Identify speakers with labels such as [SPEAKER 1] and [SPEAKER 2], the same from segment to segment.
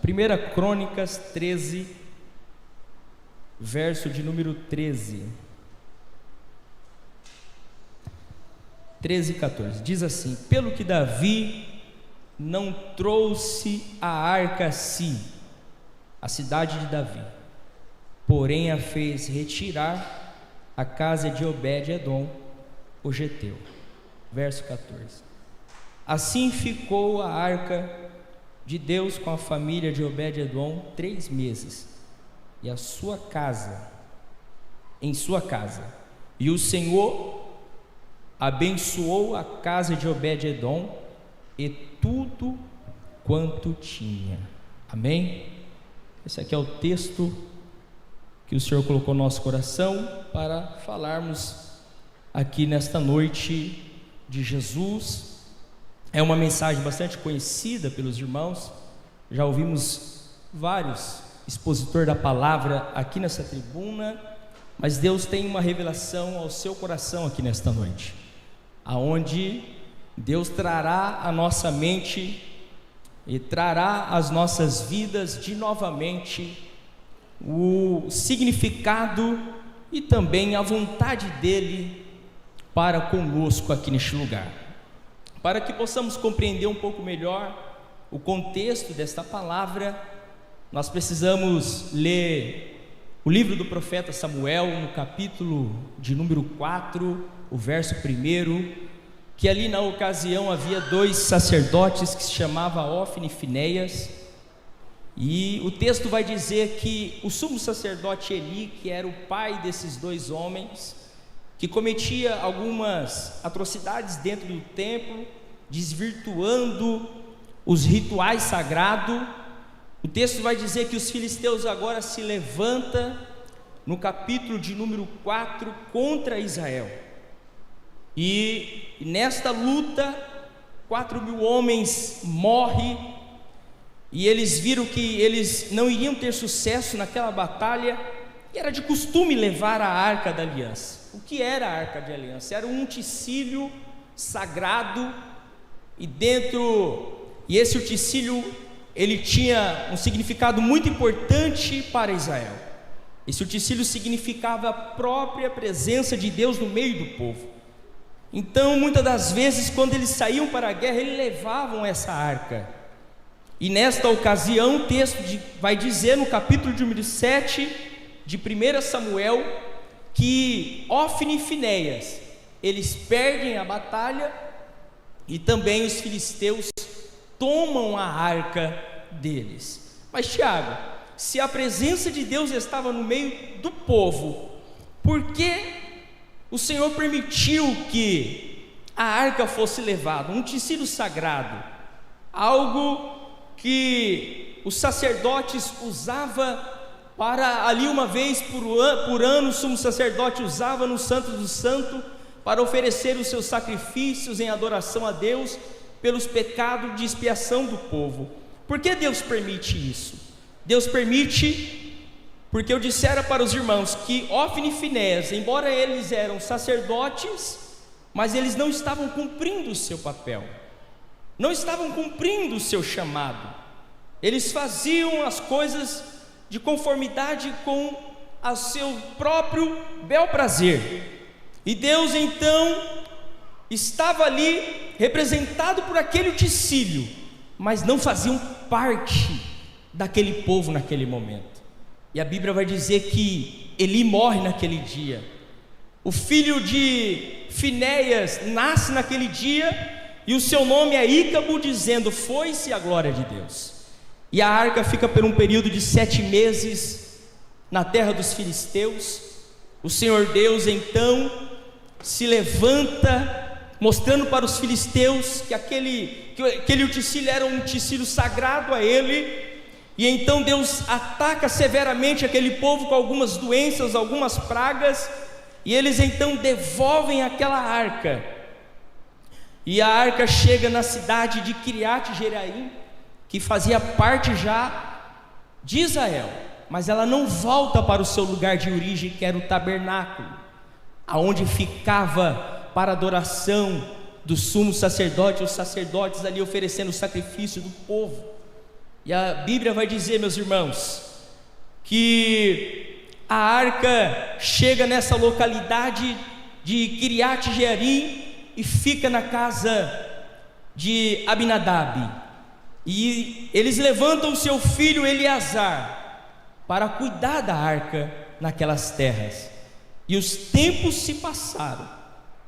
[SPEAKER 1] 1 Crônicas 13, verso de número 13. 13 e 14, diz assim: pelo que Davi não trouxe a arca a si, a cidade de Davi, porém a fez retirar a casa de Obed-edom, o geteu. Verso 14: assim ficou a arca de Deus com a família de Obed-edom 3 meses, e em sua casa, e o Senhor abençoou a casa de Obed-edom e tudo quanto tinha. Amém? Esse aqui é o texto que o Senhor colocou no nosso coração para falarmos aqui nesta noite de Jesus. É uma mensagem bastante conhecida pelos irmãos, já ouvimos vários expositores da palavra aqui nessa tribuna, mas Deus tem uma revelação ao seu coração aqui nesta noite, aonde Deus trará a nossa mente e trará às nossas vidas de novamente o significado e também a vontade dele para conosco aqui neste lugar. Para que possamos compreender um pouco melhor o contexto desta palavra, nós precisamos ler o livro do profeta Samuel, no capítulo de número 4, o verso 1, que ali na ocasião havia 2 sacerdotes que se chamavam Ofni e Finéias, e o texto vai dizer que o sumo sacerdote Eli, que era o pai desses 2 homens, que cometia algumas atrocidades dentro do templo, desvirtuando os rituais sagrados, o texto vai dizer que os filisteus agora se levantam no capítulo de número 4 contra Israel, e nesta luta 4.000 homens morrem, e eles viram que eles não iriam ter sucesso naquela batalha, e era de costume levar a arca da aliança. O que era a arca de aliança? Era um utensílio sagrado, e esse utensílio ele tinha um significado muito importante para Israel. Esse utensílio significava a própria presença de Deus no meio do povo. Então, muitas das vezes, quando eles saíam para a guerra, eles levavam essa arca. E nesta ocasião, o texto vai dizer no capítulo de número 7 de 1 Samuel, que Ofni e Finéias, eles perdem a batalha, e também os filisteus tomam a arca deles. Mas Tiago, se a presença de Deus estava no meio do povo, por que o Senhor permitiu que a arca fosse levada? Um utensílio sagrado, algo que os sacerdotes usavam para ali uma vez por ano, o sumo sacerdote usava no Santo dos Santos para oferecer os seus sacrifícios em adoração a Deus pelos pecados de expiação do povo. Por que Deus permite isso? Deus permite porque eu dissera para os irmãos que Ofni e Finéias, embora eles eram sacerdotes, mas eles não estavam cumprindo o seu papel, não estavam cumprindo o seu chamado. Eles faziam as coisas de conformidade com o seu próprio bel prazer, e Deus então estava ali representado por aquele utensílio, mas não faziam parte daquele povo naquele momento. E a Bíblia vai dizer que Eli morre naquele dia, o filho de Finéias nasce naquele dia, e o seu nome é Ícabo, dizendo: foi-se a glória de Deus. E a arca fica por um período de 7 meses na terra dos filisteus. O Senhor Deus então se levanta, mostrando para os filisteus que aquele utensílio era um utensílio sagrado a ele. E então Deus ataca severamente aquele povo com algumas doenças, algumas pragas, e eles então devolvem aquela arca. E a arca chega na cidade de Kiriat Jearim, que fazia parte já de Israel, mas ela não volta para o seu lugar de origem, que era o tabernáculo, aonde ficava para adoração do sumo sacerdote, os sacerdotes ali oferecendo o sacrifício do povo. E a Bíblia vai dizer, meus irmãos, que a arca chega nessa localidade de Kiriat Jearim e fica na casa de Abinadab. E eles levantam seu filho Eleazar para cuidar da arca naquelas terras. E os tempos se passaram.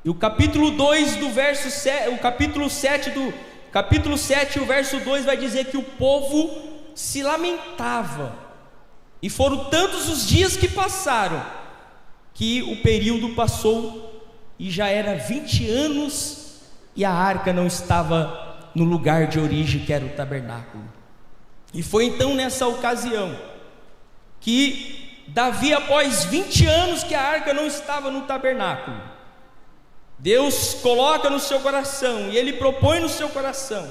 [SPEAKER 1] E o capítulo 2 do verso 7, o capítulo 7, o verso 2 vai dizer que o povo se lamentava. E foram tantos os dias que passaram, que o período passou e já era 20 anos e a arca não estava no lugar de origem, que era o tabernáculo. E foi então nessa ocasião que Davi, após 20 anos que a arca não estava no tabernáculo, Deus coloca no seu coração, e Ele propõe no seu coração,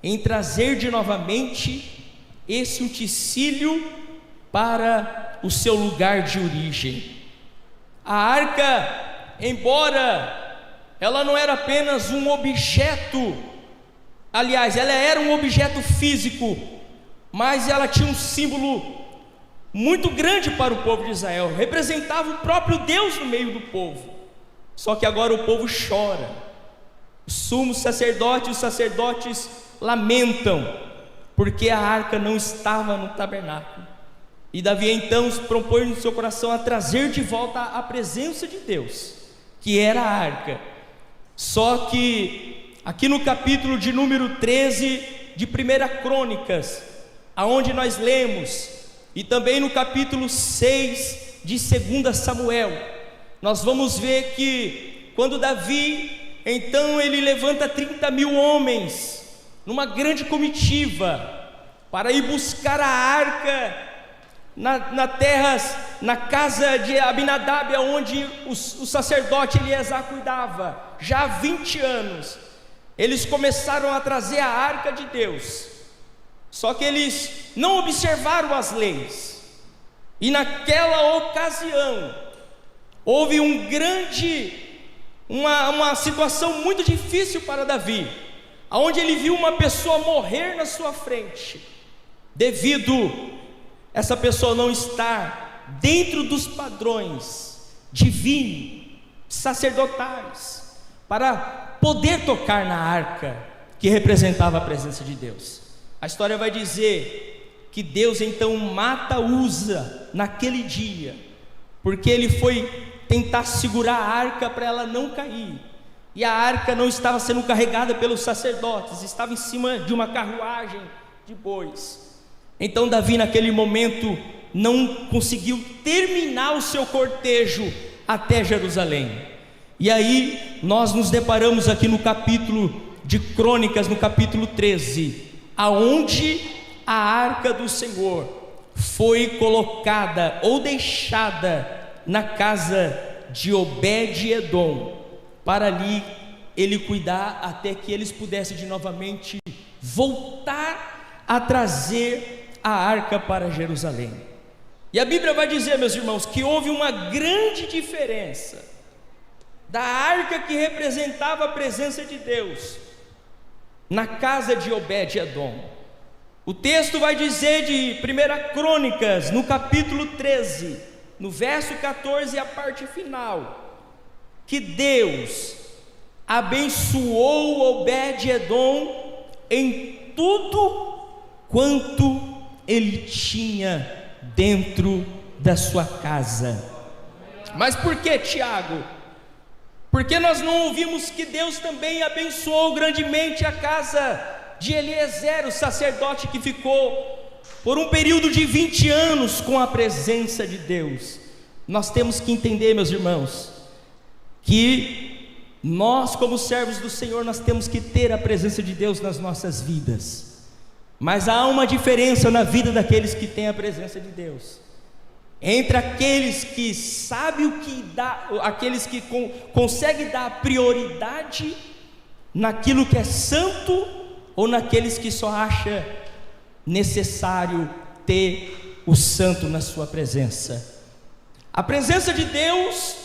[SPEAKER 1] em trazer de novamente esse utensílio para o seu lugar de origem. A arca, embora ela não era apenas um objeto, aliás, ela era um objeto físico, mas ela tinha um símbolo muito grande para o povo de Israel, representava o próprio Deus no meio do povo. Só que agora o povo chora, o sumo sacerdote e os sacerdotes lamentam, porque a arca não estava no tabernáculo. E Davi então se propõe no seu coração a trazer de volta a presença de Deus, que era a arca. Só que aqui no capítulo de número 13 de 1 Crônicas, aonde nós lemos, e também no capítulo 6 de 2 Samuel, nós vamos ver que quando Davi, então ele levanta 30.000 homens, numa grande comitiva, para ir buscar a arca na casa de Abinadab, onde o sacerdote Eleazar cuidava, já há 20 anos, eles começaram a trazer a arca de Deus, só que eles não observaram as leis, e naquela ocasião, houve uma situação muito difícil para Davi, onde ele viu uma pessoa morrer na sua frente, devido essa pessoa não estar dentro dos padrões divinos, sacerdotais, para poder tocar na arca que representava a presença de Deus. A história vai dizer que Deus então mata Uza naquele dia, porque ele foi tentar segurar a arca para ela não cair, e a arca não estava sendo carregada pelos sacerdotes, estava em cima de uma carruagem de bois. Então Davi naquele momento não conseguiu terminar o seu cortejo até Jerusalém. E aí nós nos deparamos aqui no capítulo de Crônicas, no capítulo 13, aonde a arca do Senhor foi colocada ou deixada na casa de Obed-edom, para ali ele cuidar até que eles pudessem de novamente voltar a trazer a arca para Jerusalém. E a Bíblia vai dizer, meus irmãos, que houve uma grande diferença da arca que representava a presença de Deus na casa de Obed-edom. O texto vai dizer de 1 Crônicas, no capítulo 13, no verso 14, a parte final, que Deus abençoou Obed-edom em tudo quanto ele tinha dentro da sua casa. Mas por que, Tiago? Porque nós não ouvimos que Deus também abençoou grandemente a casa de Eliezer, o sacerdote que ficou por um período de 20 anos com a presença de Deus. Nós temos que entender, meus irmãos, que nós como servos do Senhor, nós temos que ter a presença de Deus nas nossas vidas. Mas há uma diferença na vida daqueles que têm a presença de Deus, entre aqueles que sabem o que dá, aqueles que conseguem dar prioridade naquilo que é santo, ou naqueles que só acham necessário ter o santo na sua presença. A presença de Deus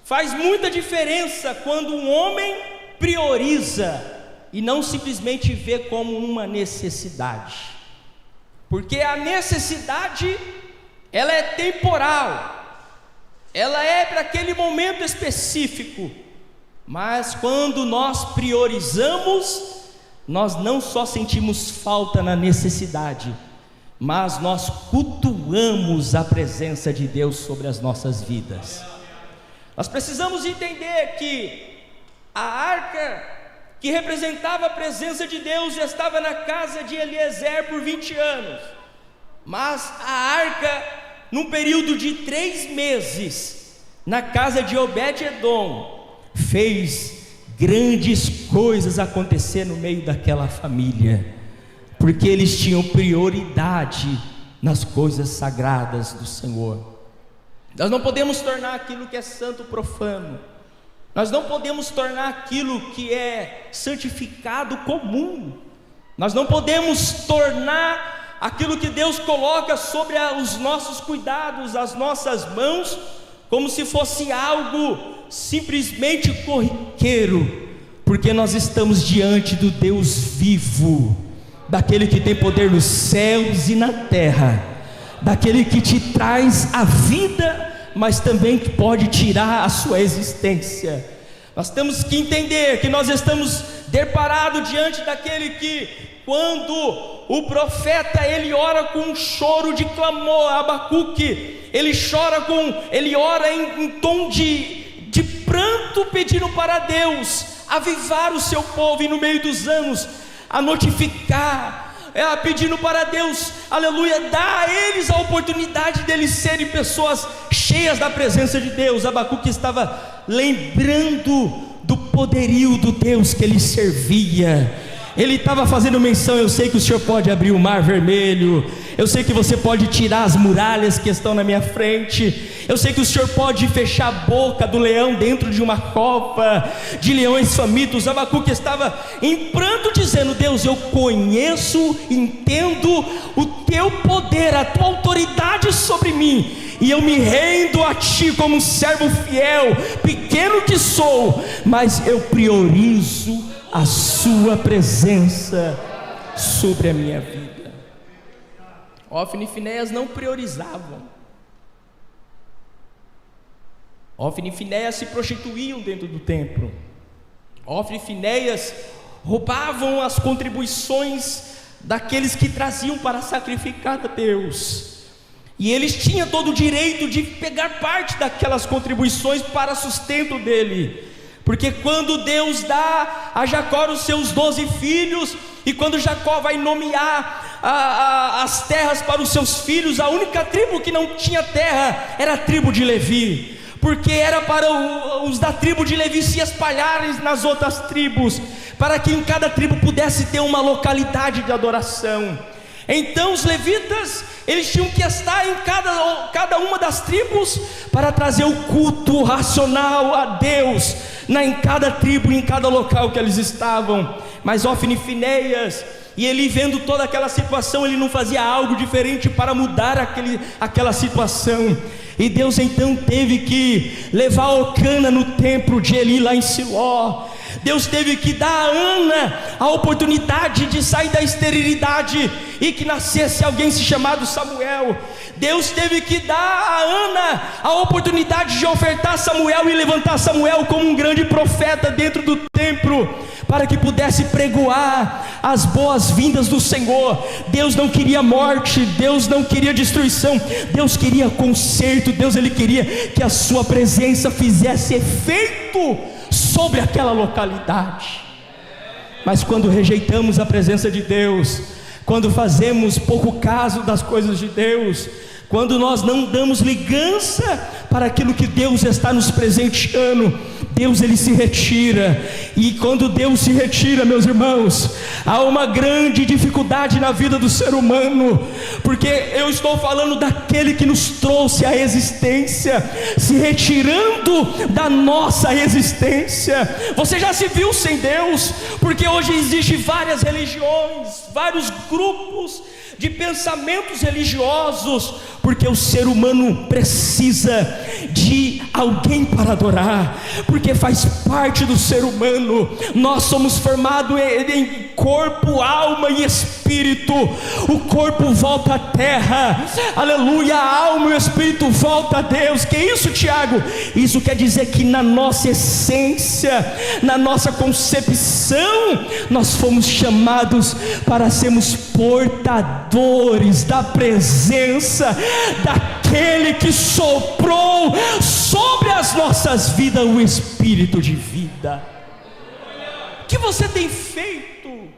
[SPEAKER 1] faz muita diferença quando um homem prioriza e não simplesmente vê como uma necessidade. porque a necessidade, ela é temporal, ela é para aquele momento específico, mas quando nós priorizamos, nós não só sentimos falta na necessidade, mas nós cultuamos a presença de Deus sobre as nossas vidas. Nós precisamos entender que a arca, que representava a presença de Deus, estava na casa de Eliezer por 20 anos, mas a arca, num período de 3 meses, na casa de Obed-edom, fez grandes coisas acontecer no meio daquela família, porque eles tinham prioridade nas coisas sagradas do Senhor. Nós não podemos tornar aquilo que é santo profano, nós não podemos tornar aquilo que é santificado comum, nós não podemos tornar aquilo que Deus coloca sobre os nossos cuidados, as nossas mãos, como se fosse algo simplesmente corriqueiro, porque nós estamos diante do Deus vivo, daquele que tem poder nos céus e na terra, daquele que te traz a vida, mas também que pode tirar a sua existência. Nós temos que entender que nós estamos deparados diante daquele que, quando o profeta ele ora com um choro de clamor, Abacuque, ele ora em tom de pranto, pedindo para Deus avivar o seu povo, e no meio dos anos a notificar, pedindo para Deus, aleluia, dá a eles a oportunidade deles serem pessoas cheias da presença de Deus. Abacuque estava lembrando do poderio do Deus que ele servia. Ele estava fazendo menção: eu sei que o Senhor pode abrir o mar vermelho, eu sei que você pode tirar as muralhas que estão na minha frente, eu sei que o Senhor pode fechar a boca do leão dentro de uma cova de leões famintos. Abacuque estava em pranto dizendo: Deus, eu conheço, entendo o teu poder, a tua autoridade sobre mim, e eu me rendo a ti como um servo fiel, pequeno que sou, mas eu priorizo a sua presença sobre a minha vida. Ofni e Finéias não priorizavam. Ofni e Finéias se prostituíam dentro do templo. Ofni e Finéias roubavam as contribuições daqueles que traziam para sacrificar a Deus, e eles tinham todo o direito de pegar parte daquelas contribuições para sustento dele, porque quando Deus dá a Jacó os seus 12 filhos, e quando Jacó vai nomear as terras para os seus filhos, a única tribo que não tinha terra era a tribo de Levi, porque era para os da tribo de Levi se espalharem nas outras tribos, para que em cada tribo pudesse ter uma localidade de adoração. Então os levitas, eles tinham que estar em cada uma das tribos para trazer o culto racional a Deus, em cada tribo, em cada local que eles estavam. Mas Ofni e Finéias, e ele vendo toda aquela situação, ele não fazia algo diferente para mudar aquela situação. E Deus então teve que levar Elcana no templo de Eli lá em Siló. Deus teve que dar a Ana a oportunidade de sair da esterilidade e que nascesse alguém chamado Samuel. Deus teve que dar a Ana a oportunidade de ofertar Samuel e levantar Samuel como um grande profeta dentro do templo, para que pudesse pregoar as boas-vindas do Senhor. Deus não queria morte, Deus não queria destruição, Deus queria conserto. Deus ele queria que a sua presença fizesse efeito sobre aquela localidade. Mas quando rejeitamos a presença de Deus, quando fazemos pouco caso das coisas de Deus, quando nós não damos ligança para aquilo que Deus está nos presenteando, Deus ele se retira. E quando Deus se retira, meus irmãos, há uma grande dificuldade na vida do ser humano, porque eu estou falando daquele que nos trouxe a existência, se retirando da nossa existência. Você já se viu sem Deus? Porque hoje existem várias religiões, vários grupos de pensamentos religiosos, porque o ser humano precisa de alguém para adorar, porque faz parte do ser humano. Nós somos formados em corpo, alma e espírito. espírito, o corpo volta à terra, aleluia, a alma e o espírito volta a Deus. Que isso, Tiago? Isso quer dizer que na nossa essência, na nossa concepção, nós fomos chamados para sermos portadores da presença daquele que soprou sobre as nossas vidas o espírito de vida. O que você tem feito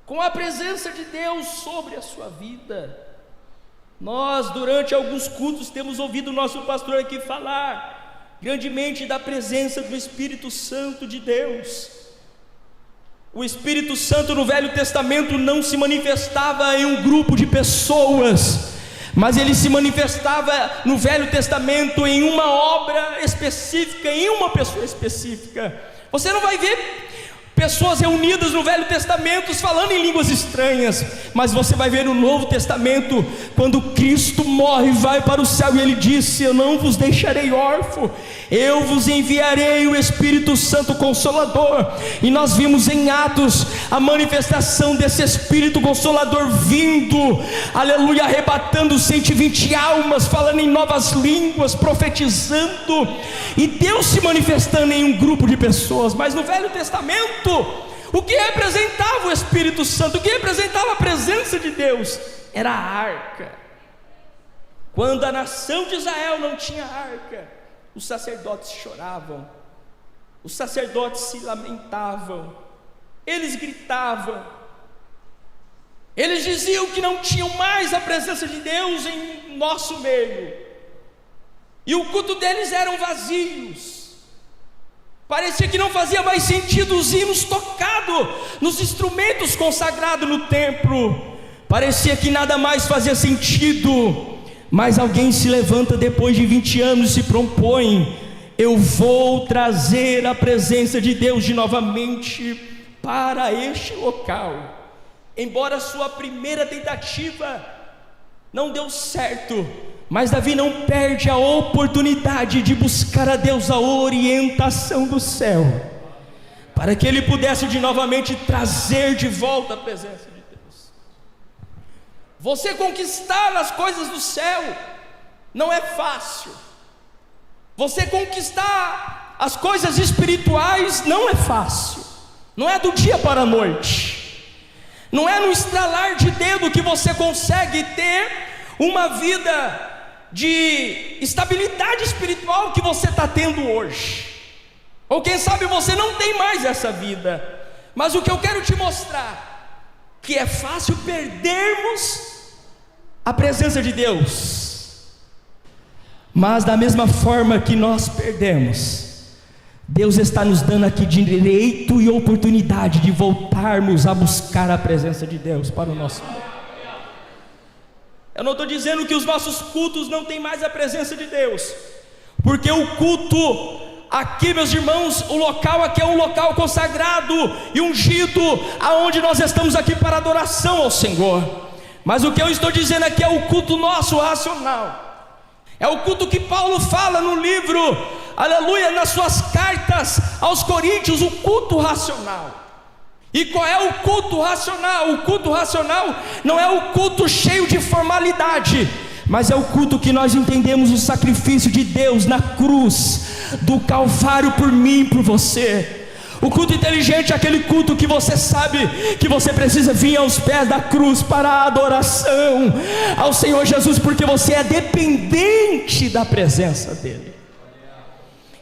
[SPEAKER 1] com a presença de Deus sobre a sua vida? Nós, durante alguns cultos, temos ouvido o nosso pastor aqui falar grandemente da presença do Espírito Santo de Deus. O Espírito Santo no Velho Testamento não se manifestava em um grupo de pessoas, mas ele se manifestava no Velho Testamento em uma obra específica, em uma pessoa específica. Você não vai ver pessoas reunidas no Velho Testamento falando em línguas estranhas, mas você vai ver no Novo Testamento, quando Cristo morre e vai para o céu, e ele disse: eu não vos deixarei órfão, eu vos enviarei o Espírito Santo Consolador. E nós vimos em Atos a manifestação desse Espírito Consolador vindo, aleluia, arrebatando 120 almas, falando em novas línguas, profetizando, e Deus se manifestando em um grupo de pessoas. Mas no Velho Testamento, o que representava o Espírito Santo, o que representava a presença de Deus, era a arca. Quando a nação de Israel não tinha arca, os sacerdotes choravam, os sacerdotes se lamentavam, eles gritavam, eles diziam que não tinham mais a presença de Deus em nosso meio, e o culto deles eram vazios. Parecia que não fazia mais sentido os hinos tocados nos instrumentos consagrados no templo. Parecia que nada mais fazia sentido. Mas alguém se levanta depois de 20 anos e se propõe: eu vou trazer a presença de Deus de novamente para este local. Embora a sua primeira tentativa não deu certo, mas Davi não perde a oportunidade de buscar a Deus a orientação do céu, para que ele pudesse de novamente trazer de volta a presença de Deus. Você conquistar as coisas do céu não é fácil. Você conquistar as coisas espirituais não é fácil. Não é do dia para a noite. Não é no estralar de dedo que você consegue ter uma vida de estabilidade espiritual que você está tendo hoje. Ou quem sabe você não tem mais essa vida. Mas o que eu quero te mostrar, que é fácil perdermos a presença de Deus, mas da mesma forma que nós perdemos, Deus está nos dando aqui direito e oportunidade de voltarmos a buscar a presença de Deus para o nosso meio. Eu não estou dizendo que os nossos cultos não têm mais a presença de Deus, porque o culto aqui, meus irmãos, o local aqui é um local consagrado e ungido, aonde nós estamos aqui para adoração ao Senhor. Mas o que eu estou dizendo aqui é o culto nosso racional, é o culto que Paulo fala no livro, aleluia, nas suas cartas aos Coríntios, o culto racional. E qual é o culto racional? O culto racional não é o culto cheio de formalidade, mas é o culto que nós entendemos o sacrifício de Deus na cruz do Calvário por mim e por você. O culto inteligente é aquele culto que você sabe que você precisa vir aos pés da cruz para a adoração ao Senhor Jesus, porque você é dependente da presença dEle.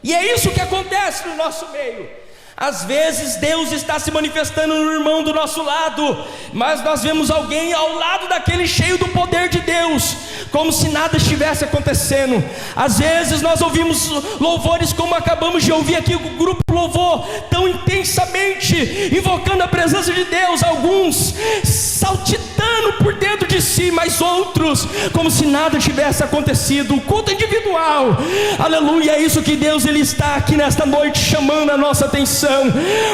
[SPEAKER 1] E é isso que acontece no nosso meio. Às vezes Deus está se manifestando no irmão do nosso lado, mas nós vemos alguém ao lado daquele cheio do poder de Deus, como se nada estivesse acontecendo. Às vezes nós ouvimos louvores como acabamos de ouvir aqui, o grupo louvor tão intensamente, invocando a presença de Deus, alguns saltitando por dentro de si, mas outros como se nada tivesse acontecido. O culto individual, aleluia, é isso que Deus ele está aqui nesta noite chamando a nossa atenção,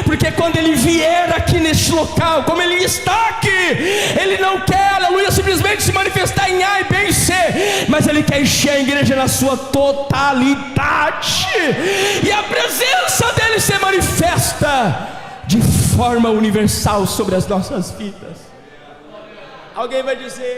[SPEAKER 1] porque quando Ele vier aqui neste local, como Ele está aqui, Ele não quer, aleluia, simplesmente se manifestar em A e B e C, mas Ele quer encher a igreja na sua totalidade, e a presença dEle se manifesta de forma universal sobre as nossas vidas. Alguém vai dizer: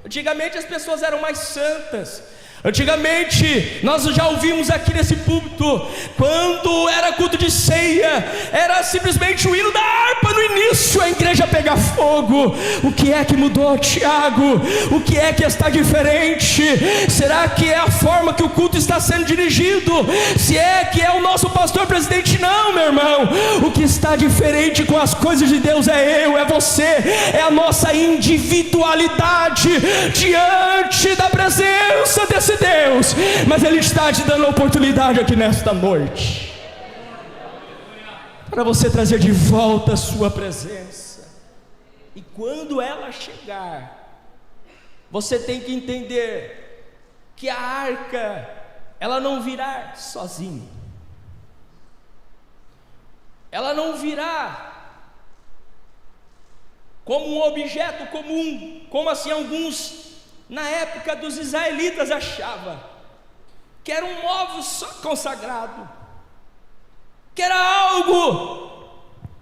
[SPEAKER 1] antigamente as pessoas eram mais santas. Antigamente, nós já ouvimos aqui nesse púlpito, quando era culto de ceia, era simplesmente o hino da harpa no início, a igreja pegar fogo. O que é que mudou, Tiago? O que é que está diferente? Será que é a forma que o culto está sendo dirigido? Se é que é o nosso pastor presidente? Não, meu irmão. O que está diferente com as coisas de Deus é eu, é você, é a nossa individualidade diante da presença desse Deus. Mas Ele está te dando a oportunidade aqui nesta noite para você trazer de volta a sua presença. E quando ela chegar, você tem que entender que a arca, ela não virá sozinha. Ela não virá como um objeto comum, como assim alguns na época dos israelitas achavam que era um móvel só consagrado, que era algo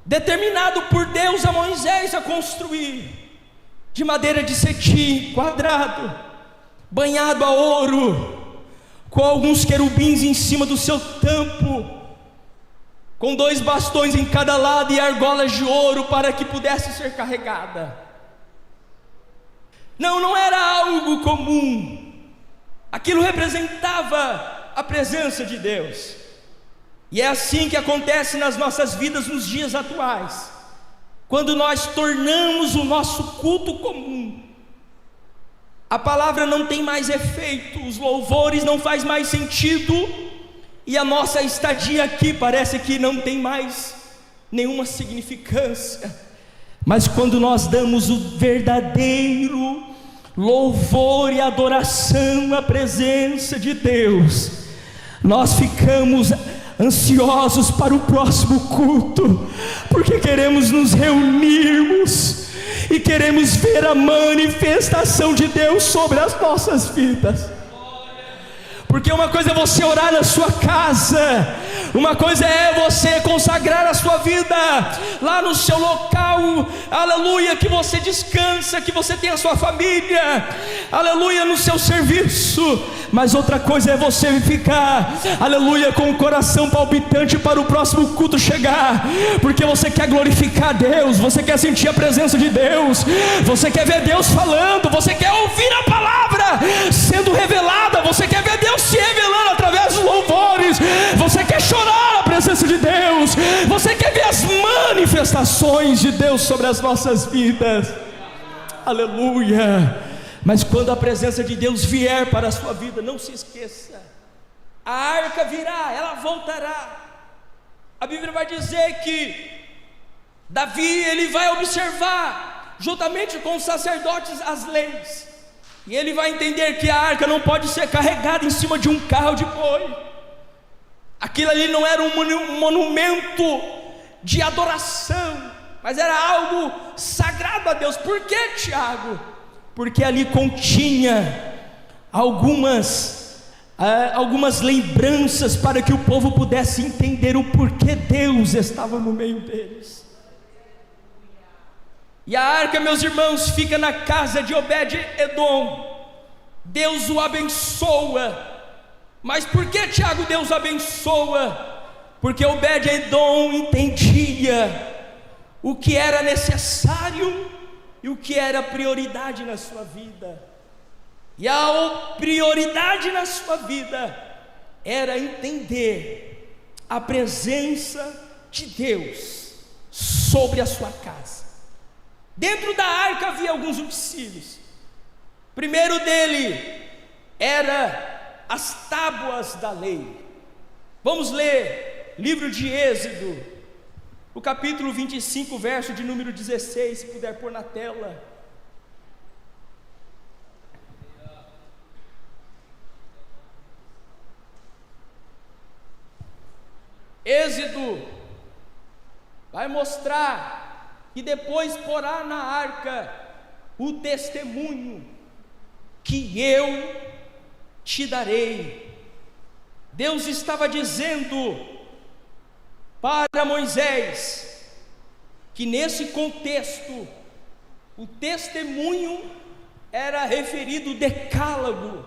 [SPEAKER 1] determinado por Deus a Moisés a construir, de madeira de cetim, quadrado, banhado a ouro, com alguns querubins em cima do seu tampo, com 2 bastões em cada lado e argolas de ouro para que pudesse ser carregada. Não era algo comum. Aquilo representava a presença de Deus. E é assim que acontece nas nossas vidas nos dias atuais. Quando nós tornamos o nosso culto comum, a palavra não tem mais efeito, os louvores não faz mais sentido, e a nossa estadia aqui parece que não tem mais nenhuma significância. Mas quando nós damos o verdadeiro louvor e adoração à presença de Deus, nós ficamos ansiosos para o próximo culto, porque queremos nos reunirmos e queremos ver a manifestação de Deus sobre as nossas vidas. Porque uma coisa é você orar na sua casa, uma coisa é você consagrar a sua vida lá no seu local, aleluia, que você descansa, que você tem a sua família, aleluia, no seu serviço. Mas outra coisa é você ficar, aleluia, com o coração palpitante para o próximo culto chegar, porque você quer glorificar Deus, você quer sentir a presença de Deus, você quer ver Deus falando, você quer ouvir a palavra sendo revelada, você quer ver Deus se revelando através dos louvores, você quer chorar a presença de Deus, você quer ver as manifestações de Deus sobre as nossas vidas, aleluia. Mas quando a presença de Deus vier para a sua vida, não se esqueça, a arca virá, ela voltará. A Bíblia vai dizer que Davi, ele vai observar juntamente com os sacerdotes as leis, e ele vai entender que a arca não pode ser carregada em cima de um carro de boi. Aquilo ali não era um monumento de adoração, mas era algo sagrado a Deus. Por que, Tiago? Porque ali continha algumas lembranças para que o povo pudesse entender o porquê Deus estava no meio deles. E a arca, meus irmãos, fica na casa de Obed-Edom. Deus o abençoa. Mas por que, Tiago, Deus abençoa? Porque Obed-Edom entendia o que era necessário e o que era prioridade na sua vida. E a prioridade na sua vida era entender a presença de Deus sobre a sua casa. Dentro da arca havia alguns utensílios. O primeiro dele era as tábuas da lei. Vamos ler livro de Êxodo, o capítulo 25, verso de número 16, se puder pôr na tela. Êxodo vai mostrar que depois porá na arca o testemunho que eu te darei. Deus estava dizendo para Moisés que nesse contexto o testemunho era referido ao decálogo,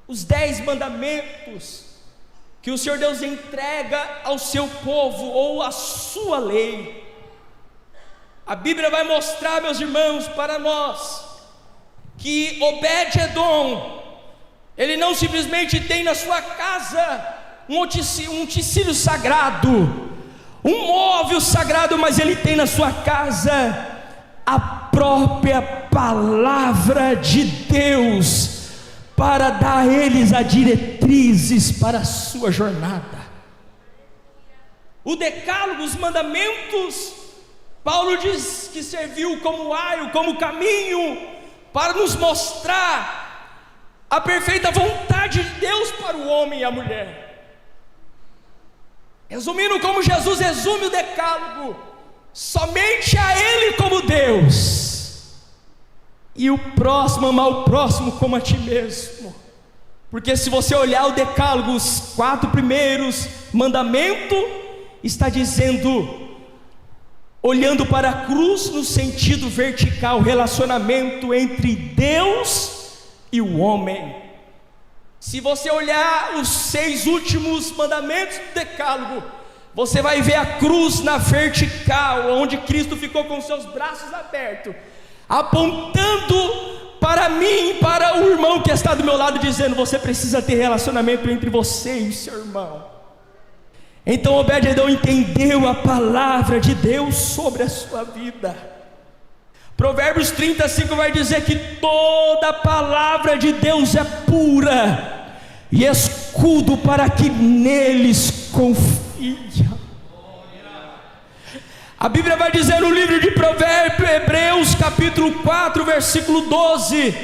[SPEAKER 1] os 10 mandamentos que o Senhor Deus entrega ao seu povo, ou a sua lei. A Bíblia vai mostrar, meus irmãos, para nós, que Obed-Edom, ele não simplesmente tem na sua casa um utensílio sagrado, um móvel sagrado, mas ele tem na sua casa a própria palavra de Deus, para dar a eles as diretrizes para a sua jornada. O decálogo, os mandamentos, Paulo diz que serviu como aio, como caminho, para nos mostrar a perfeita vontade de Deus para o homem e a mulher. Resumindo, como Jesus resume o decálogo: somente a Ele como Deus, e o próximo, amar o próximo como a ti mesmo. Porque se você olhar o decálogo, os 4 primeiros mandamentos, está dizendo, olhando para a cruz no sentido vertical, relacionamento entre Deus e o homem. Se você olhar os 6 últimos mandamentos do decálogo, você vai ver a cruz na vertical, onde Cristo ficou com seus braços abertos, apontando para mim, para o irmão que está do meu lado, dizendo: você precisa ter relacionamento entre você e o seu irmão. Então Obed-Edom entendeu a palavra de Deus sobre a sua vida. Provérbios 35 vai dizer que toda a palavra de Deus é pura e escudo para que neles confia. A Bíblia vai dizer no livro de Provérbios, Hebreus capítulo 4, versículo 12: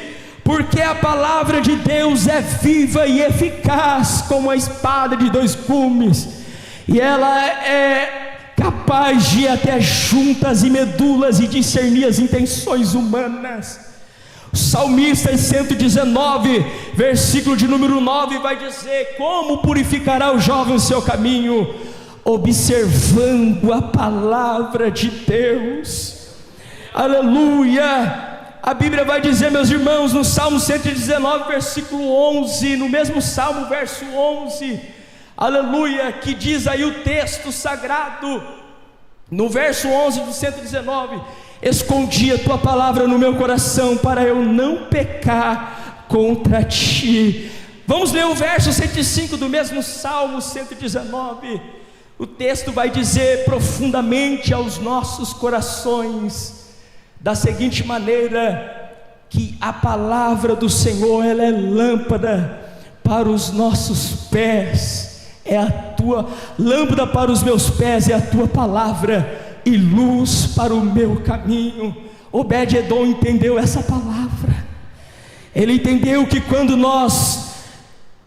[SPEAKER 1] porque a palavra de Deus é viva e eficaz como a espada de 2 gumes, e ela é capaz de ir até juntas e medulas e discernir as intenções humanas. O salmista em 119, versículo de número 9, vai dizer: como purificará o jovem o seu caminho? Observando a palavra de Deus. Aleluia. A Bíblia vai dizer, meus irmãos, no Salmo 119, versículo 11, no mesmo Salmo, verso 11, aleluia, que diz aí o texto sagrado, no verso 11 do 119: escondi a tua palavra no meu coração, para eu não pecar contra ti. Vamos ler o verso 105 do mesmo Salmo 119. O texto vai dizer profundamente aos nossos corações, da seguinte maneira: que a palavra do Senhor, ela é lâmpada para os nossos pés, é a tua lâmpada para os meus pés, é a tua palavra, e luz para o meu caminho. Obed-Edom entendeu essa palavra. Ele entendeu que quando nós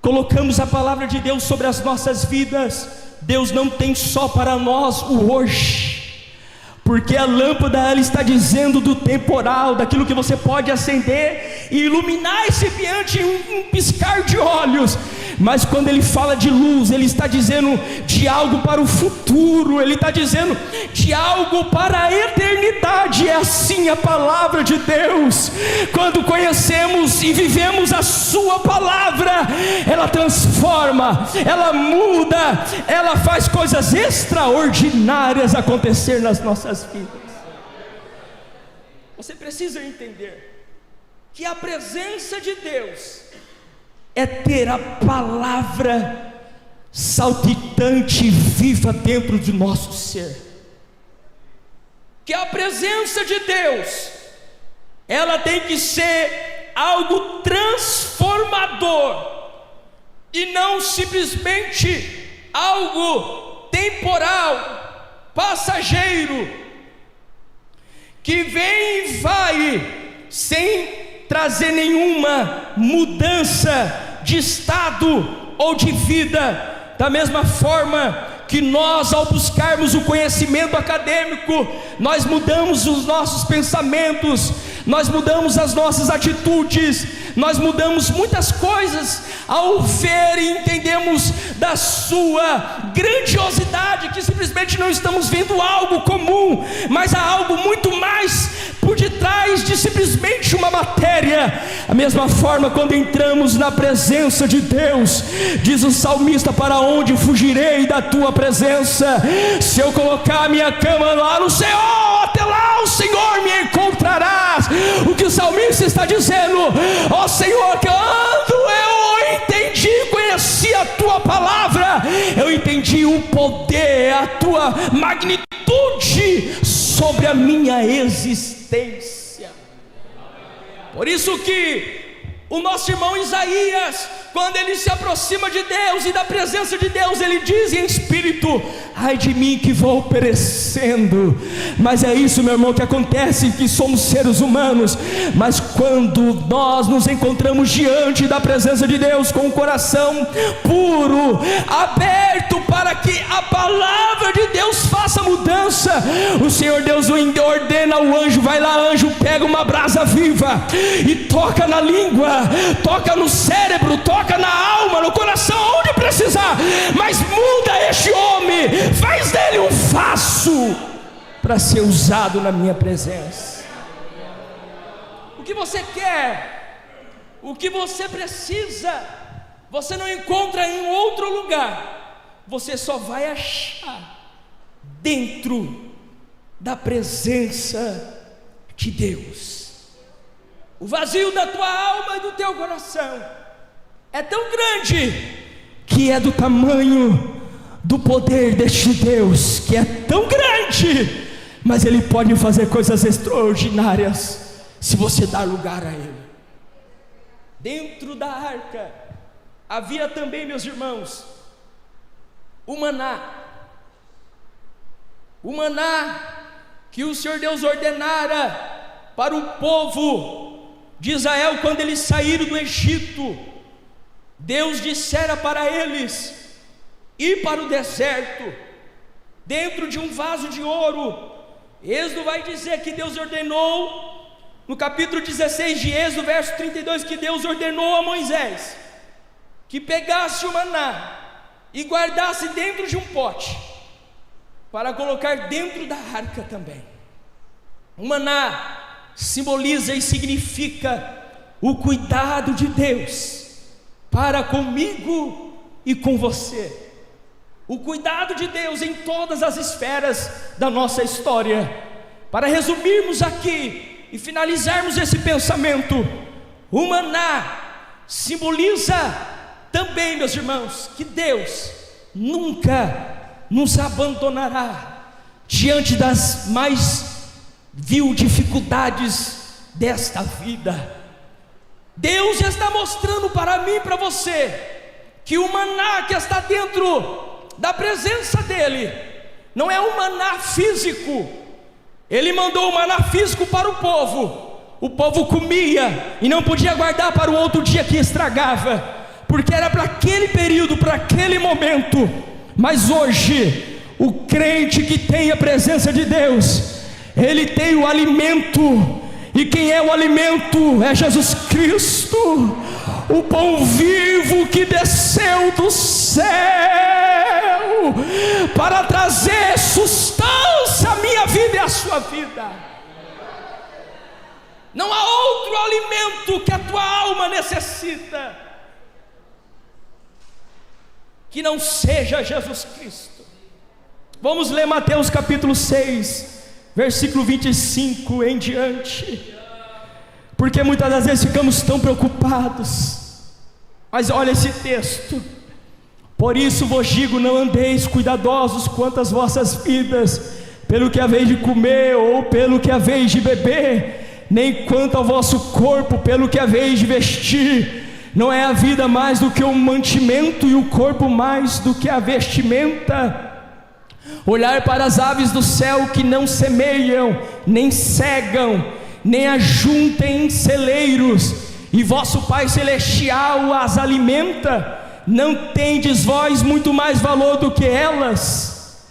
[SPEAKER 1] colocamos a palavra de Deus sobre as nossas vidas, Deus não tem só para nós o hoje, porque a lâmpada, ela está dizendo do temporal, daquilo que você pode acender e iluminar esse ambiente em um piscar de olhos. Mas quando ele fala de luz, ele está dizendo de algo para o futuro, ele está dizendo de algo para a eternidade. É assim a palavra de Deus. Quando conhecemos e vivemos a sua palavra, ela transforma, ela muda, ela faz coisas extraordinárias acontecer nas nossas vidas. Você precisa entender que a presença de Deus é ter a palavra saltitante e viva dentro do nosso ser. Que a presença de Deus, ela tem que ser algo transformador, e não simplesmente algo temporal, passageiro, que vem e vai sem trazer nenhuma mudança de estado ou de vida. Da mesma forma que nós, ao buscarmos o conhecimento acadêmico, nós mudamos os nossos pensamentos, nós mudamos as nossas atitudes, nós mudamos muitas coisas ao ver e entendemos da sua grandiosidade, que simplesmente não estamos vendo algo comum, mas há algo muito mais por detrás de simplesmente uma matéria. A mesma forma, quando entramos na presença de Deus, diz o salmista: para onde fugirei da tua presença? Se eu colocar a minha cama lá no Senhor, até lá o Senhor me encontrarás. O que o salmista está dizendo: ó Senhor, quando eu entendi, conheci a tua palavra, eu entendi o poder, a tua magnitude sobre a minha existência. Por isso que o nosso irmão Isaías, quando ele se aproxima de Deus e da presença de Deus, ele diz em espírito: ai de mim que vou perecendo. Mas é isso, meu irmão, que acontece, que somos seres humanos, mas quando nós nos encontramos diante da presença de Deus com o coração puro, aberto para que a palavra de Deus faça mudança, o Senhor Deus ordena ao anjo: vai lá, anjo, pega uma brasa viva e toca na língua, toca no cérebro, toca na alma, no coração, onde precisar, mas muda este homem, faz dele um vaso para ser usado na minha presença. O que você quer, o que você precisa, você não encontra em outro lugar, você só vai achar dentro da presença de Deus. O vazio da tua alma e do teu coração é tão grande que é do tamanho do poder deste Deus, que é tão grande, mas Ele pode fazer coisas extraordinárias se você dar lugar a Ele. Dentro da arca havia também, meus irmãos, o maná que o Senhor Deus ordenara para o povo de Israel quando eles saíram do Egito. Deus dissera para eles ir para o deserto dentro de um vaso de ouro. Êxodo vai dizer que Deus ordenou, no capítulo 16 de Êxodo, verso 32, que Deus ordenou a Moisés que pegasse o maná e guardasse dentro de um pote para colocar dentro da arca também. O maná simboliza e significa o cuidado de Deus para comigo e com você. O cuidado de Deus em todas as esferas da nossa história. Para resumirmos aqui e finalizarmos esse pensamento, o maná simboliza também, meus irmãos, que Deus nunca nos abandonará diante das mais vil dificuldades desta vida. Deus está mostrando para mim e para você que o maná que está dentro da presença dele não é um maná físico. Ele mandou o maná físico para o povo comia e não podia guardar para o outro dia que estragava, porque era para aquele período, para aquele momento. Mas hoje, o crente que tem a presença de Deus, ele tem o alimento. E quem é o alimento? É Jesus Cristo, o pão vivo que desceu do céu para trazer sustância à minha vida e à sua vida. Não há outro alimento que a tua alma necessita que não seja Jesus Cristo. Vamos ler Mateus capítulo 6, versículo 25 em diante, porque muitas das vezes ficamos tão preocupados. Mas olha esse texto: por isso vos digo, não andeis cuidadosos quanto às vossas vidas, pelo que haveis de comer ou pelo que haveis de beber, nem quanto ao vosso corpo, pelo que haveis de vestir. Não é a vida mais do que o mantimento, e o corpo mais do que a vestimenta? Olhar para as aves do céu, que não semeiam, nem cegam, nem ajuntam em celeiros, e vosso Pai Celestial as alimenta. Não tendes vós muito mais valor do que elas?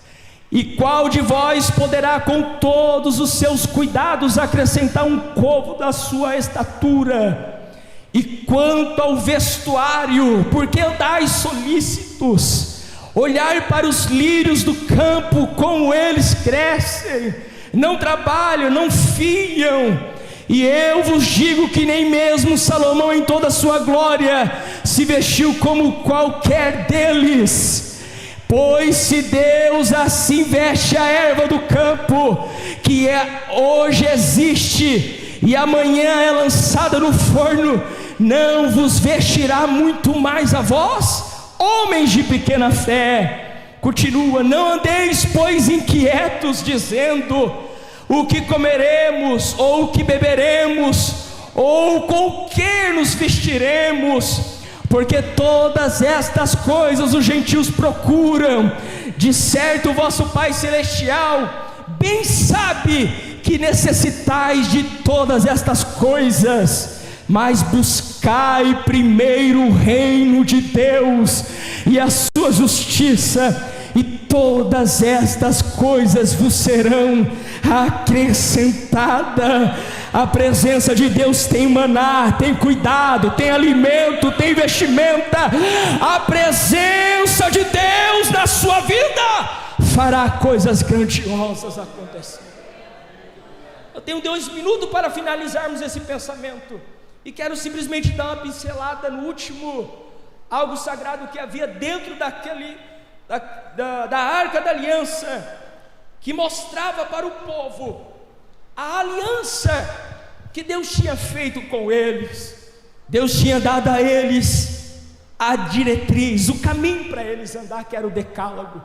[SPEAKER 1] E qual de vós poderá com todos os seus cuidados acrescentar um côvado da sua estatura? E quanto ao vestuário, por que andais solícitos? Olhai para os lírios do campo, como eles crescem, não trabalham, não fiam. E eu vos digo que nem mesmo Salomão em toda a sua glória se vestiu como qualquer deles. Pois se Deus assim veste a erva do campo, que hoje existe e amanhã é lançada no forno, não vos vestirá muito mais a vós, homens de pequena fé? Continua: não andeis pois inquietos, dizendo: o que comeremos, ou o que beberemos, ou com que nos vestiremos? Porque todas estas coisas os gentios procuram. De certo o vosso Pai Celestial bem sabe que necessitais de todas estas coisas. Mas buscai primeiro o reino de Deus e a sua justiça, e todas estas coisas vos serão acrescentadas. A presença de Deus tem maná, tem cuidado, tem alimento, tem vestimenta. A presença de Deus na sua vida fará coisas grandiosas acontecer. Eu tenho 2 minutos para finalizarmos esse pensamento, e quero simplesmente dar uma pincelada no último algo sagrado que havia dentro da Arca da Aliança, que mostrava para o povo a aliança que Deus tinha feito com eles. Deus tinha dado a eles a diretriz, o caminho para eles andar, que era o decálogo.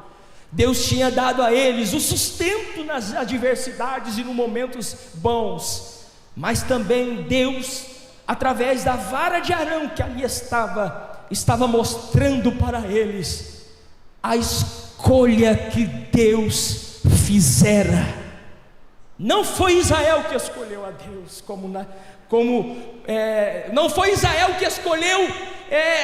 [SPEAKER 1] Deus tinha dado a eles o sustento nas adversidades e nos momentos bons. Mas também Deus, através da vara de Arão que ali estava mostrando para eles a escolha que Deus fizera. Não foi Israel que escolheu a Deus, não foi Israel que escolheu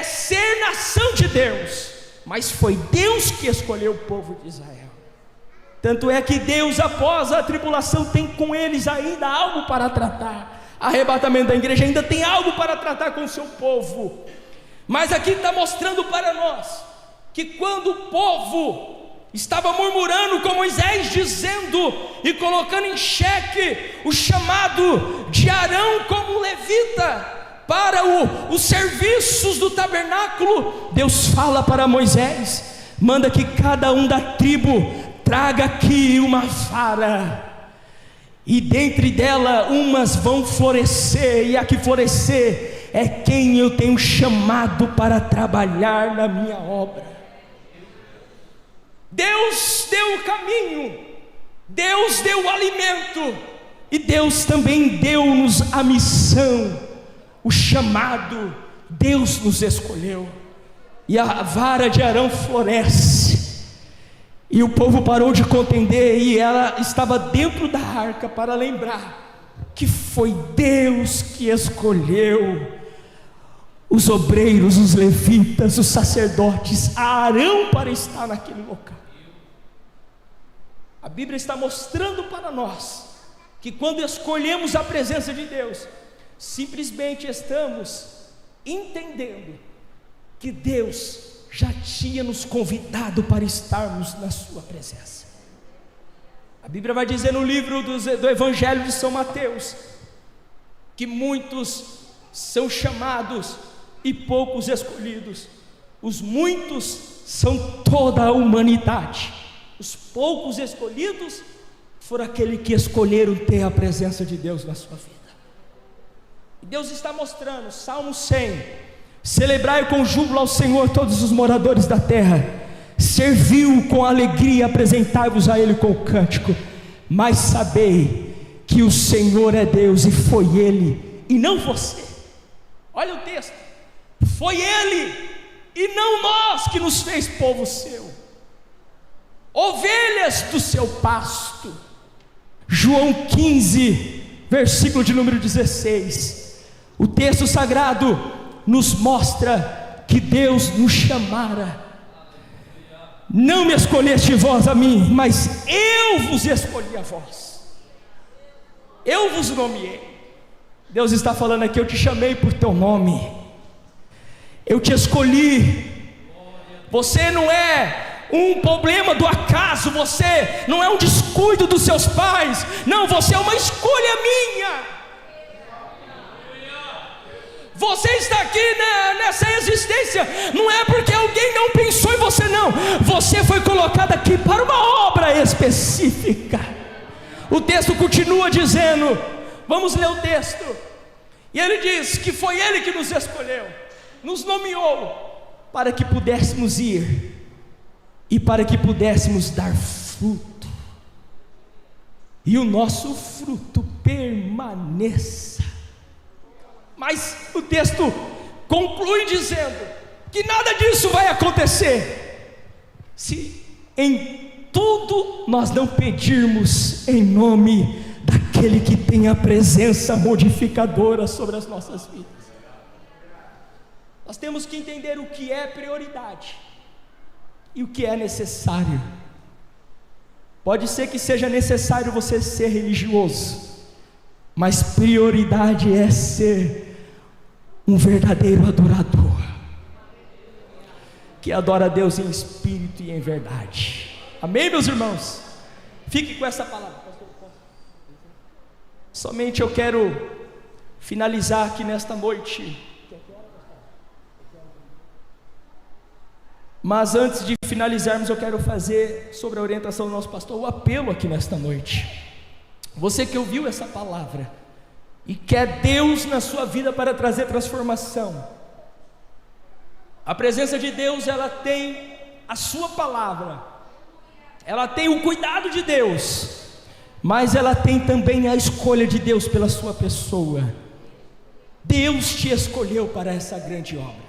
[SPEAKER 1] ser nação de Deus, mas foi Deus que escolheu o povo de Israel. Tanto é que Deus, após a tribulação, tem com eles ainda algo para tratar. Arrebatamento da igreja, ainda tem algo para tratar com o seu povo. Mas aqui está mostrando para nós que quando o povo estava murmurando com Moisés, dizendo e colocando em xeque o chamado de Arão como levita para os serviços do tabernáculo, Deus fala para Moisés: manda que cada um da tribo traga aqui uma vara, e dentre dela umas vão florescer, e a que florescer é quem eu tenho chamado para trabalhar na minha obra. Deus deu o caminho, Deus deu o alimento, e Deus também deu-nos a missão, o chamado. Deus nos escolheu, e a vara de Arão floresce, e o povo parou de contender, e ela estava dentro da arca para lembrar que foi Deus que escolheu os obreiros, os levitas, os sacerdotes, a Arão para estar naquele local. A Bíblia está mostrando para nós que quando escolhemos a presença de Deus, simplesmente estamos entendendo que Deus já tinha nos convidado para estarmos na sua presença. A Bíblia vai dizer no livro do Evangelho de São Mateus que muitos são chamados e poucos escolhidos. Os muitos são toda a humanidade, os poucos escolhidos foram aqueles que escolheram ter a presença de Deus na sua vida. E Deus está mostrando, Salmo 100: celebrai com júbilo ao Senhor todos os moradores da terra, serviu com alegria, apresentai-vos a Ele com cântico, mas sabei que o Senhor é Deus, e foi Ele e não você. Olha o texto: foi Ele e não nós que nos fez povo seu, ovelhas do seu pasto. João 15, versículo de número 16. O texto sagrado nos mostra que Deus nos chamara. não me escolheste vós a mim, mas eu vos escolhi a vós, eu vos nomeei. Deus está falando aqui: eu te chamei por teu nome, eu te escolhi. Você não é um problema do acaso, você não é um descuido dos seus pais, não, você é uma escolha minha. Você está aqui nessa existência, não é porque alguém não pensou em você, não. Você foi colocado aqui para uma obra específica. O texto continua dizendo, vamos ler o texto. E ele diz que foi ele que nos escolheu, nos nomeou, para que pudéssemos ir e para que pudéssemos dar fruto, e o nosso fruto permaneça. Mas o texto conclui dizendo que nada disso vai acontecer se em tudo nós não pedirmos em nome daquele que tem a presença modificadora sobre as nossas vidas. Nós temos que entender o que é prioridade e o que é necessário. Pode ser que seja necessário você ser religioso, mas prioridade é ser um verdadeiro adorador, que adora a Deus em espírito e em verdade. Amém, meus irmãos? Fique com essa palavra. Somente eu quero finalizar aqui nesta noite, mas antes de finalizarmos, eu quero fazer, sobre a orientação do nosso pastor, o apelo aqui nesta noite. Você que ouviu essa palavra e quer Deus na sua vida para trazer transformação, a presença de Deus, ela tem a sua palavra, ela tem o cuidado de Deus, mas ela tem também a escolha de Deus pela sua pessoa. Deus te escolheu para essa grande obra.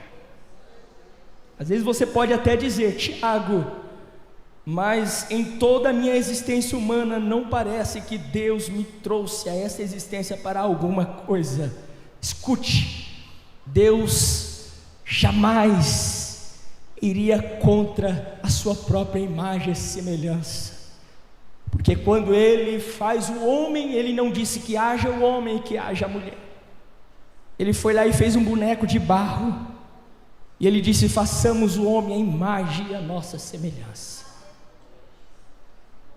[SPEAKER 1] Às vezes você pode até dizer: Tiago, mas em toda a minha existência humana não parece que Deus me trouxe a essa existência para alguma coisa. Escute, Deus jamais iria contra a sua própria imagem e semelhança, porque quando Ele faz o homem, Ele não disse que haja o homem e que haja a mulher. Ele foi lá e fez um boneco de barro, e Ele disse: façamos o homem à imagem e à nossa semelhança.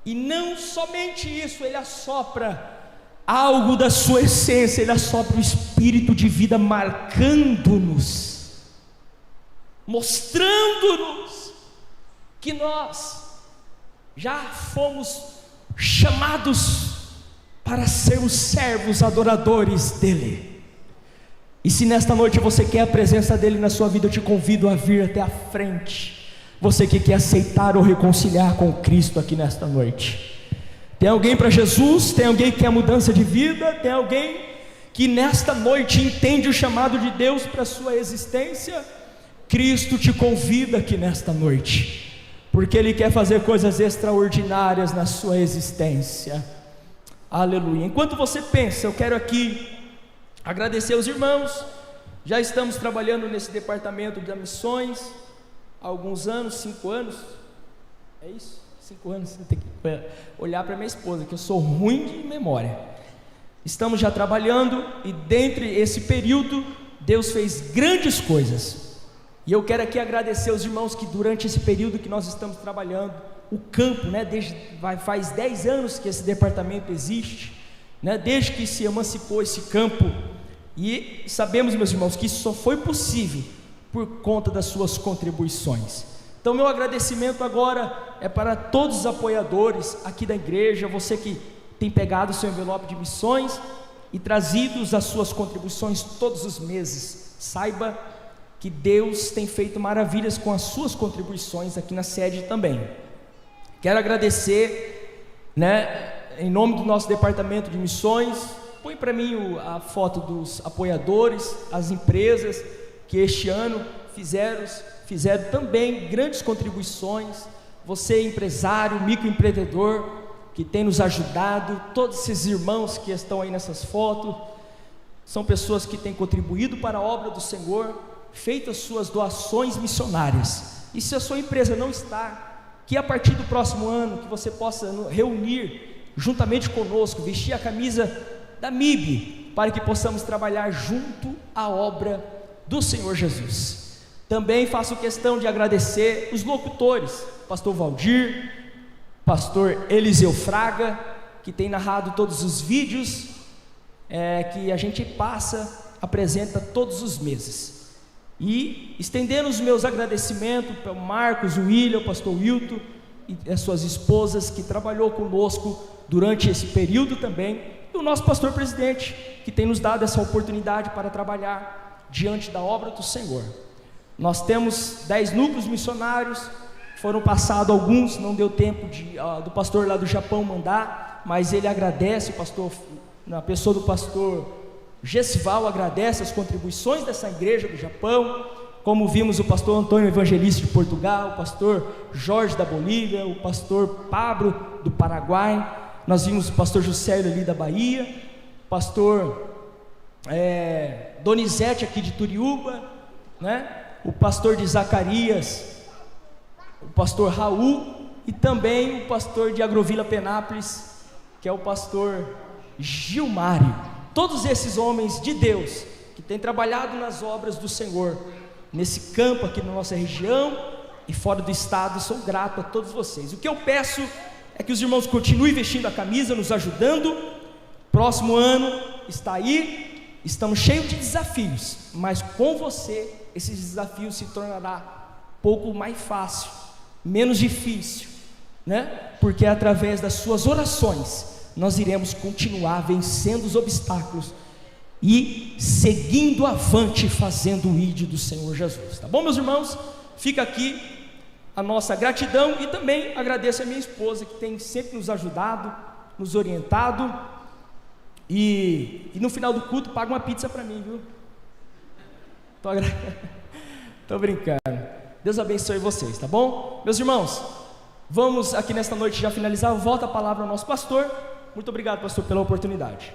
[SPEAKER 1] E não somente isso, Ele assopra algo da sua essência, Ele assopra o espírito de vida, marcando-nos, mostrando-nos que nós já fomos chamados para sermos servos adoradores dEle. E se nesta noite você quer a presença dEle na sua vida, eu te convido a vir até a frente. Você que quer aceitar ou reconciliar com Cristo aqui nesta noite. Tem alguém para Jesus? Tem alguém que quer mudança de vida? Tem alguém que nesta noite entende o chamado de Deus para a sua existência? Cristo te convida aqui nesta noite, porque Ele quer fazer coisas extraordinárias na sua existência. Aleluia. Enquanto você pensa, eu quero aqui agradecer aos irmãos. Já estamos trabalhando nesse departamento de missões há alguns anos, 5 anos, é isso? 5 anos, você tem que olhar para minha esposa, que eu sou ruim de memória. Estamos já trabalhando, e dentre esse período, Deus fez grandes coisas, e eu quero aqui agradecer aos irmãos que durante esse período que nós estamos trabalhando, o campo, né, faz 10 anos que esse departamento existe, né, desde que se emancipou esse campo, e sabemos, meus irmãos, que isso só foi possível por conta das suas contribuições. Então meu agradecimento agora é para todos os apoiadores aqui da igreja, você que tem pegado o seu envelope de missões e trazido as suas contribuições todos os meses. Saiba que Deus tem feito maravilhas com as suas contribuições aqui na sede também. Quero agradecer, né, em nome do nosso departamento de missões. Põe para mim a foto dos apoiadores, as empresas que este ano fizeram também grandes contribuições. Você, empresário, microempreendedor, que tem nos ajudado, todos esses irmãos que estão aí nessas fotos, são pessoas que têm contribuído para a obra do Senhor, feito as suas doações missionárias. E se a sua empresa não está que a partir do próximo ano, que você possa reunir juntamente conosco, vestir a camisa da MIB, para que possamos trabalhar junto à obra do Senhor Jesus. Também faço questão de agradecer os locutores, pastor Valdir, pastor Eliseu Fraga, que tem narrado todos os vídeos que a gente apresenta todos os meses. E estendendo os meus agradecimentos para o Marcos, o William, o pastor Wilton e as suas esposas, que trabalhou conosco durante esse período também, e o nosso pastor presidente, que tem nos dado essa oportunidade para trabalhar diante da obra do Senhor. Nós temos 10 núcleos missionários, foram passados alguns, não deu tempo do pastor lá do Japão mandar, mas ele agradece, o pastor, na pessoa do pastor Gessival, agradece as contribuições dessa igreja do Japão, como vimos o pastor Antônio Evangelista de Portugal, o pastor Jorge da Bolívia, o pastor Pablo do Paraguai, nós vimos o pastor Juscelio ali da Bahia, o pastor Donizete aqui de Turiúba, né? O pastor de Zacarias, o pastor Raul, e também o pastor de Agrovila Penápolis, que é o pastor Gilmário. Todos esses homens de Deus, que têm trabalhado nas obras do Senhor, nesse campo aqui na nossa região e fora do estado, sou grato a todos vocês. O que eu peço é que os irmãos continuem vestindo a camisa, nos ajudando. Próximo ano está aí, estamos cheios de desafios, mas com você, esses desafios se tornará pouco mais fácil, menos difícil, né? Porque através das suas orações, nós iremos continuar vencendo os obstáculos e seguindo avante, fazendo o ID do Senhor Jesus, tá bom, meus irmãos? Fica aqui a nossa gratidão e também agradeço a minha esposa, que tem sempre nos ajudado, nos orientado, e no final do culto paga uma pizza para mim, viu? Tô brincando. Deus abençoe vocês, tá bom? Meus irmãos, vamos aqui nesta noite já finalizar. Volta a palavra ao nosso pastor. Muito obrigado, pastor, pela oportunidade.